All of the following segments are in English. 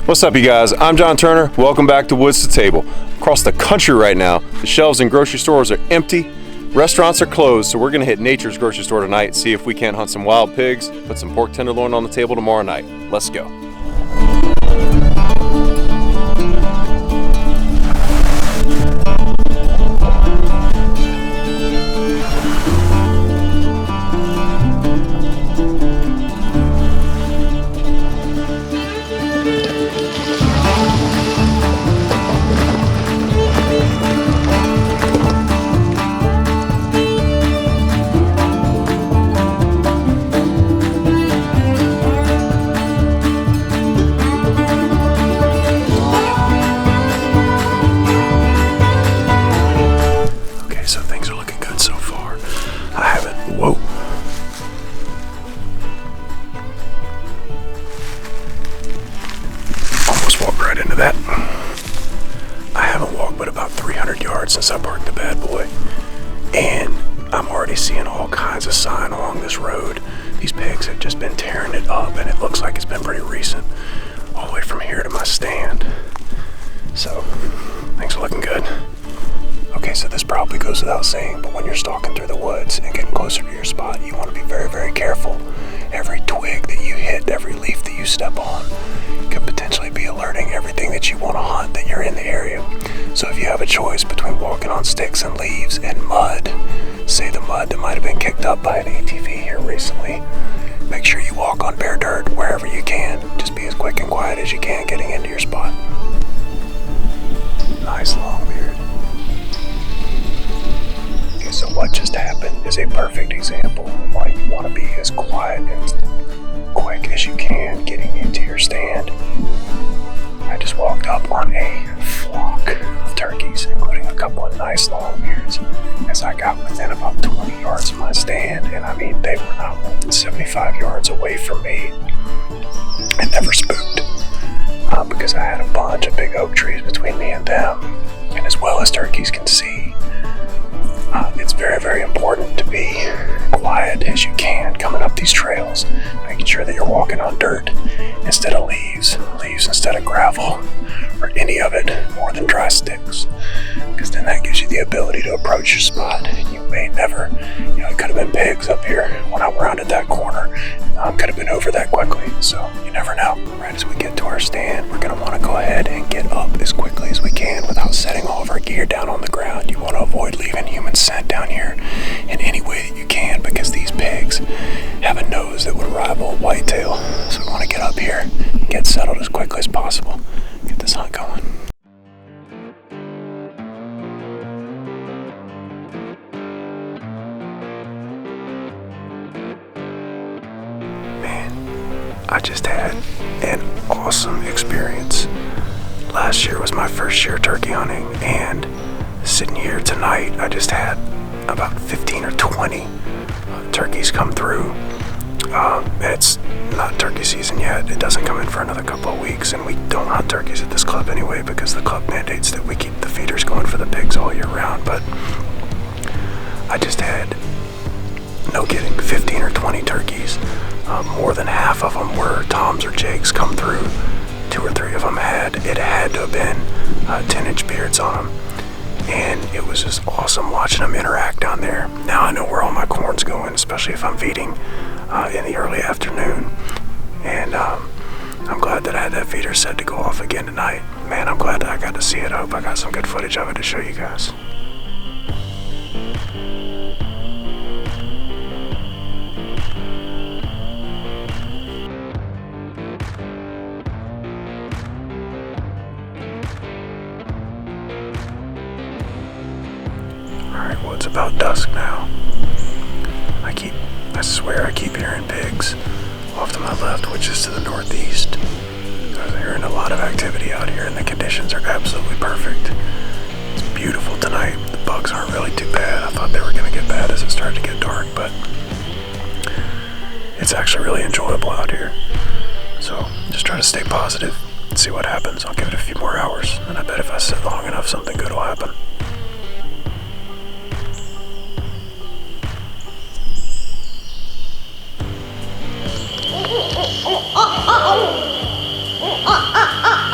What's up, you guys? I'm John Turner. Welcome back to Woods to Table. Across the country right now, the shelves in grocery stores are empty. Restaurants are closed, so we're going to hit Nature's grocery store tonight, see if we can't hunt some wild pigs, put some pork tenderloin on the table tomorrow night. Let's go. Since I parked the bad boy, and I'm already seeing all kinds of sign along this road. These pigs have just been tearing it up, and it looks like it's been pretty recent, all the way from here to my stand. So things are looking good. Okay, so this probably goes without saying, but when you're stalking through the woods and getting closer to your spot, you want to be very, very careful. Every twig that you hit, every leaf that you step on could potentially be alerting everything that you want to hunt that you're in the area. So if you have a choice between walking on sticks and leaves and mud, say the mud that might have been kicked up by an ATV here recently, make sure you walk on bare dirt wherever you can. Just be as quick and quiet as you can getting into your spot. Nice long beard. Okay, so what just happened is a perfect example of why you want to be as quiet and quick as you can getting into your stand. I just walked up on a flock of turkeys, including a couple of nice long beards, as I got within about 20 yards of my stand, and I mean, they were not more than 75 yards away from me and never spooked, because I had a bunch of big oak trees between me and them, and as well as turkeys can see, it's very, very important to be quiet as you can coming up these trails, making sure that you're walking on dirt instead of leaves instead of gravel, or any of it more than dry sticks, because then that gives you the ability to approach your spot. You may never, it could have been pigs up here when I rounded that corner. Could have been over that quickly, so you never know. Right as we get to our stand, we're going to want to go ahead and get up as quickly as we can without setting all of our gear down on the ground. You want to avoid leaving human scent down here in any way that you can, because these pigs have a nose that would rival a whitetail. So we want to get up here and get settled as quickly as possible. Get this hunt going. I just had an awesome experience. Last year was my first year turkey hunting, and sitting here tonight, I just had about 15 or 20 turkeys come through. It's not turkey season yet. It doesn't come in for another couple of weeks, and we don't hunt turkeys at this club anyway because the club mandates that we keep the feeders going for the pigs all year round. But I just had, no kidding, 15 or 20 turkeys. More than half of them were toms or jakes come through. 2 or 3 of them had to have been 10-inch beards on them. And it was just awesome watching them interact down there. Now I know where all my corn's going, especially if I'm feeding in the early afternoon. And I'm glad that I had that feeder set to go off again tonight. Man, I'm glad that I got to see it. I hope I got some good footage of it to show you guys. Alright, well, it's about dusk now. I swear I keep hearing pigs off to my left, which is to the northeast. I'm hearing a lot of activity out here, and the conditions are absolutely perfect. It's beautiful tonight. The bugs aren't really too bad. I thought they were going to get bad as it started to get dark, but it's actually really enjoyable out here. So just try to stay positive and see what happens. I'll give it a few more hours, and I bet if I sit long enough, something good will happen. Oh, oh, oh, oh.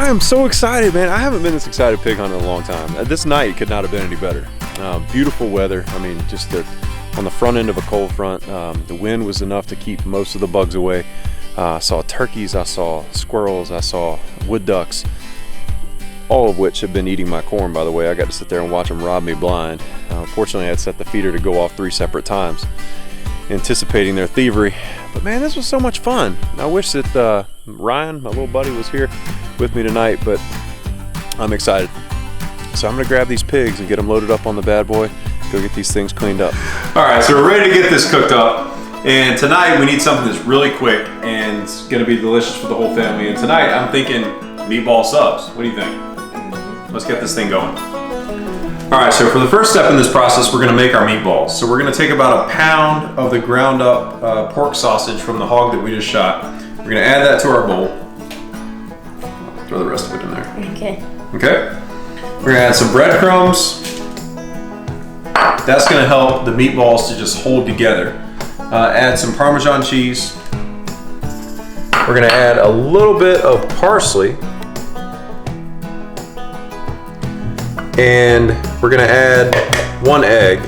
I am so excited, man. I haven't been this excited pig hunting in a long time. This night could not have been any better. Beautiful weather. I mean, just on the front end of a cold front. The wind was enough to keep most of the bugs away. I saw turkeys, I saw squirrels, I saw wood ducks, all of which have been eating my corn, by the way. I got to sit there and watch them rob me blind. Fortunately, I had set the feeder to go off 3 separate times, anticipating their thievery. But man, this was so much fun. I wish that Ryan, my little buddy, was here with me tonight, but I'm excited. So I'm gonna grab these pigs and get them loaded up on the bad boy, go get these things cleaned up. All right, so we're ready to get this cooked up. And tonight we need something that's really quick and it's gonna be delicious for the whole family. And tonight I'm thinking meatball subs. What do you think? Let's get this thing going. All right, so for the first step in this process, we're gonna make our meatballs. So we're gonna take about 1 pound of the ground up pork sausage from the hog that we just shot. We're gonna add that to our bowl. Throw the rest of it in there. Okay. Okay. We're gonna add some breadcrumbs. That's gonna help the meatballs to just hold together. Add some Parmesan cheese. We're gonna add a little bit of parsley. And we're gonna add 1 egg.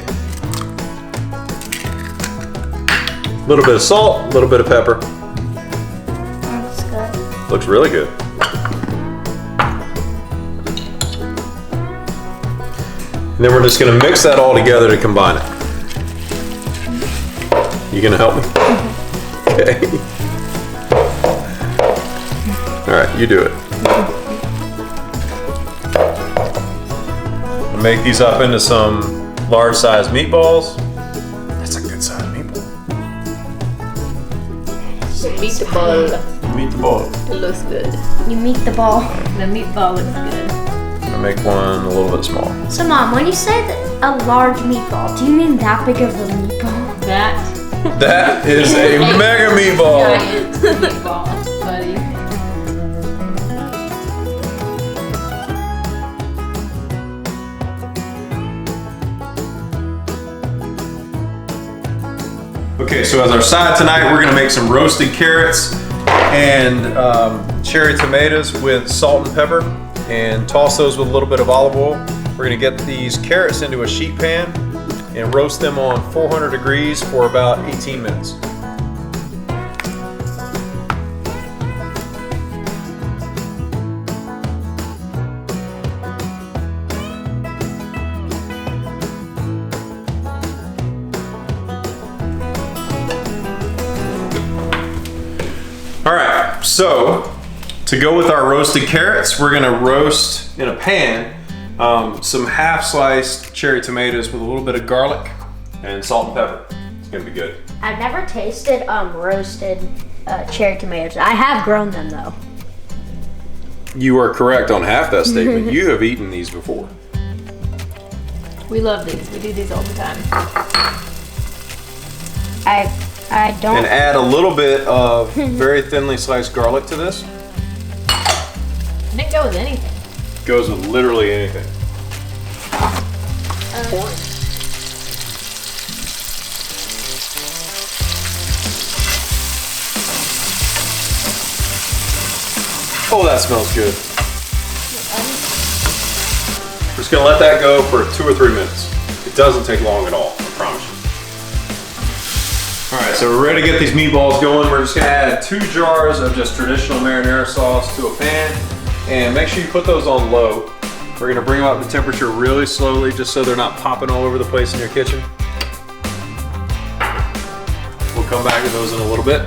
A little bit of salt, a little bit of pepper. Looks good. Looks really good. And then we're just gonna mix that all together to combine it. You gonna help me? Okay. All right, you do it. I'll make these up into some large sized meatballs. That's a good sized meatball. Meatball. Meat the ball. It looks good. You meet the ball. The meatball looks good. I'm gonna make one a little bit small. So Mom, when you say that a large meatball, do you mean that big of a meatball? That is a mega meatball. Giant meatball, buddy. Okay, so as our side tonight, we're gonna make some roasted carrots and cherry tomatoes with salt and pepper and toss those with a little bit of olive oil. We're gonna get these carrots into a sheet pan and roast them on 400 degrees for about 18 minutes. All right, so to go with our roasted carrots, we're gonna roast in a pan some half-sliced cherry tomatoes with a little bit of garlic and salt and pepper. It's gonna be good. I've never tasted roasted cherry tomatoes. I have grown them though. You are correct on half that statement. You have eaten these before. We love these. We do these all the time. I don't. And add a little bit of very thinly sliced garlic to this. And it goes with anything. Goes with literally anything. Oh, that smells good. We're just gonna let that go for 2 or 3 minutes. It doesn't take long at all, I promise you. All right, so we're ready to get these meatballs going. We're just gonna add 2 jars of just traditional marinara sauce to a pan, and make sure you put those on low. We're gonna bring them up to temperature really slowly, just so they're not popping all over the place in your kitchen. We'll come back to those in a little bit.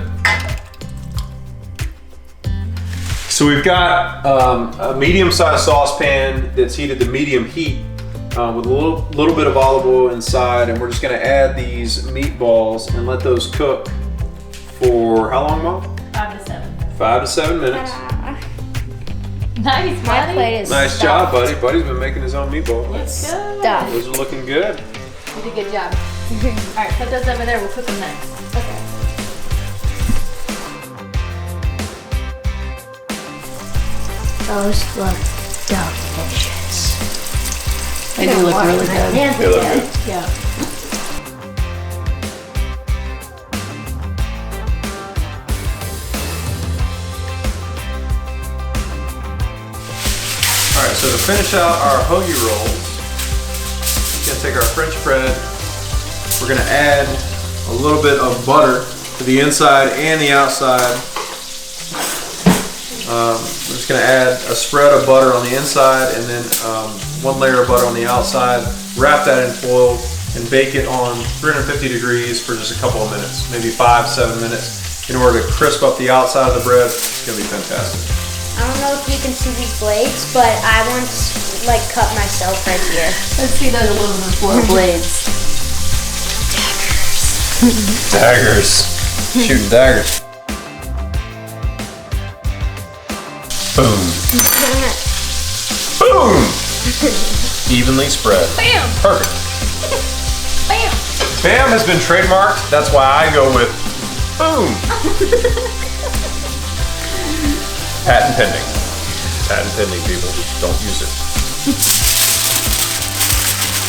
So we've got a medium-sized saucepan that's heated to medium heat with a little bit of olive oil inside, and we're just gonna add these meatballs and let those cook for how long, Mom? 5 to 7. 5 to 7 minutes. Nice, My buddy. plate is Nice job, buddy. Buddy's been making his own meatballs. Looks good. stuffed. Those are looking good. You did a good job. All right, put those over there. We'll cook them next. Okay. Those look delicious. They do look really good. They look good. Yeah. so to finish out our hoagie rolls, we're gonna take our French bread. We're gonna add a little bit of butter to the inside and the outside. We're just gonna add a spread of butter on the inside and then one layer of butter on the outside. Wrap that in foil and bake it on 350 degrees for just a couple of minutes, maybe 5-7 minutes, in order to crisp up the outside of the bread. It's gonna be fantastic. I don't know if you can see these blades, but I once like cut myself right here. Let's see those aluminum foil blades. Daggers. Shooting daggers. Boom. Boom! Evenly spread. Bam! Perfect. Bam! Bam has been trademarked. That's why I go with boom. Patent pending. Patent pending, people. Don't use it.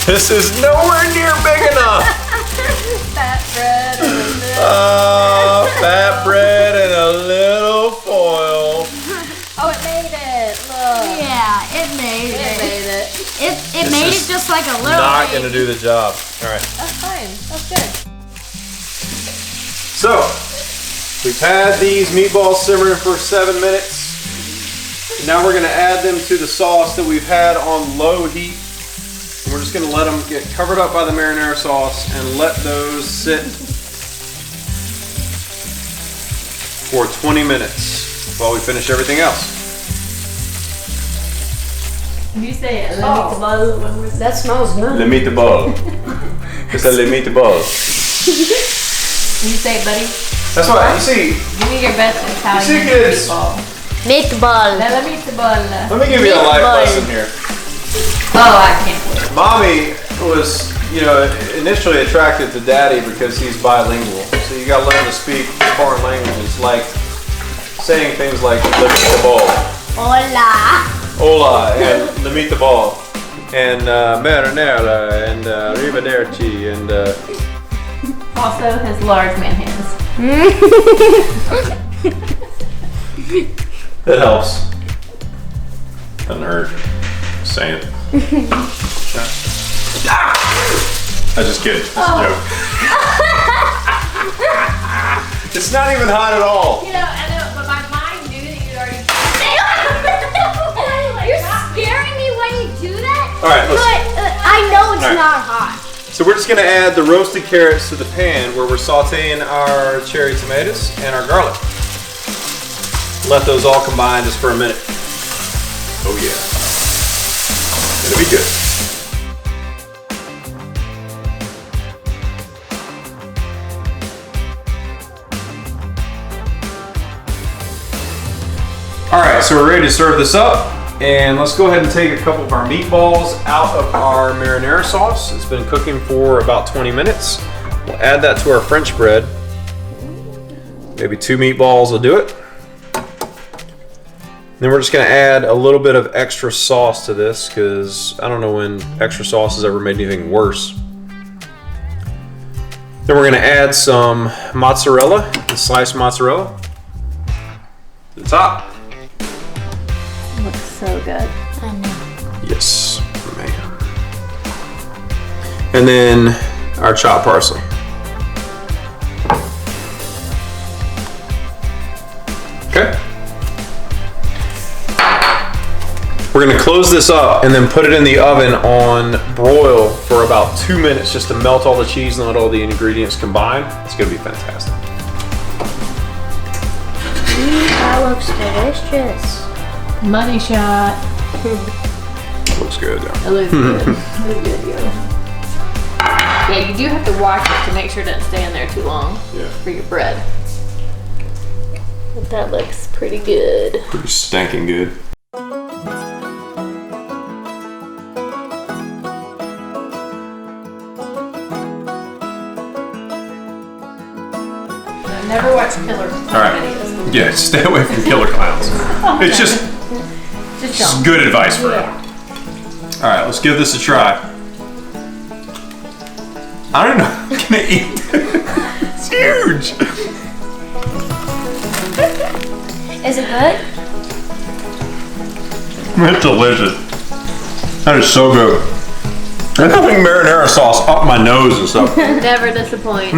This is nowhere near big enough. Fat bread and a little. Fat bread and a little foil. Oh, it made it. Look. Yeah, it made It made it. It made it just like a little. Not gonna do the job. All right. That's fine. That's good. So, we've had these meatballs simmering for 7 minutes. Now we're gonna add them to the sauce that we've had on low heat. And we're just gonna let them get covered up by the marinara sauce and let those sit for 20 minutes while we finish everything else. You say it. That smells good. Le meatball. It's a le meatball. You say it, buddy. That's what you see. Give me your best Italian see, kids? meatball. Meatball. Let me Let me give you a life Meatball. lesson here. Oh, I can't wait. Mommy was, initially attracted to Daddy because he's bilingual. So you gotta learn to speak foreign languages, like saying things like "le meatball," Hola. "hola," and "le meatball," and "marinara," and "arrivederci," and Also, his large man hands. it helps. Doesn't hurt. Just saying. I just kidding. It's a joke. It's not even hot at all. You know, I know, but my mind knew that you'd already. You're scaring me when you do that. All right, let's. But I know it's All right. not hot. So we're just gonna add the roasted carrots to the pan where we're sauteing our cherry tomatoes and our garlic. Let those all combine just for a minute. Oh yeah. It'll be good. All right, so we're ready to serve this up. And let's go ahead and take a couple of our meatballs out of our marinara sauce. It's been cooking for about 20 minutes. We'll add that to our French bread. Maybe 2 meatballs will do it. Then we're just gonna add a little bit of extra sauce to this because I don't know when extra sauce has ever made anything worse. Then we're gonna add some mozzarella, sliced mozzarella to the top. Looks so good. I know. Yes, ma'am. And then our chopped parsley. Okay. We're gonna close this up and then put it in the oven on broil for about 2 minutes just to melt all the cheese and let all the ingredients combine. It's gonna be fantastic. That looks delicious. Money shot. Looks good though. It looks good. It looks good, yo. Yeah, you do have to watch it to make sure it doesn't stay in there too long for your bread. But that looks pretty good. Pretty stinking good. Never watch killer right. videos. Yeah, stay away from killer clowns. It's just don't. good advice for you. All right, let's give this a try. I don't know. I'm gonna eat. It's huge. Is it good? It's delicious. That is so good. And I think marinara sauce up my nose and stuff. Never disappoints.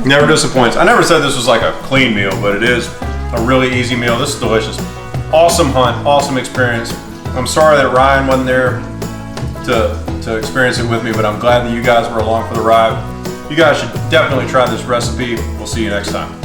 Never disappoints. I never said this was like a clean meal, but it is a really easy meal. This is delicious. Awesome hunt, awesome experience. I'm sorry that Ryan wasn't there to experience it with me, but I'm glad that you guys were along for the ride. You guys should definitely try this recipe. We'll see you next time.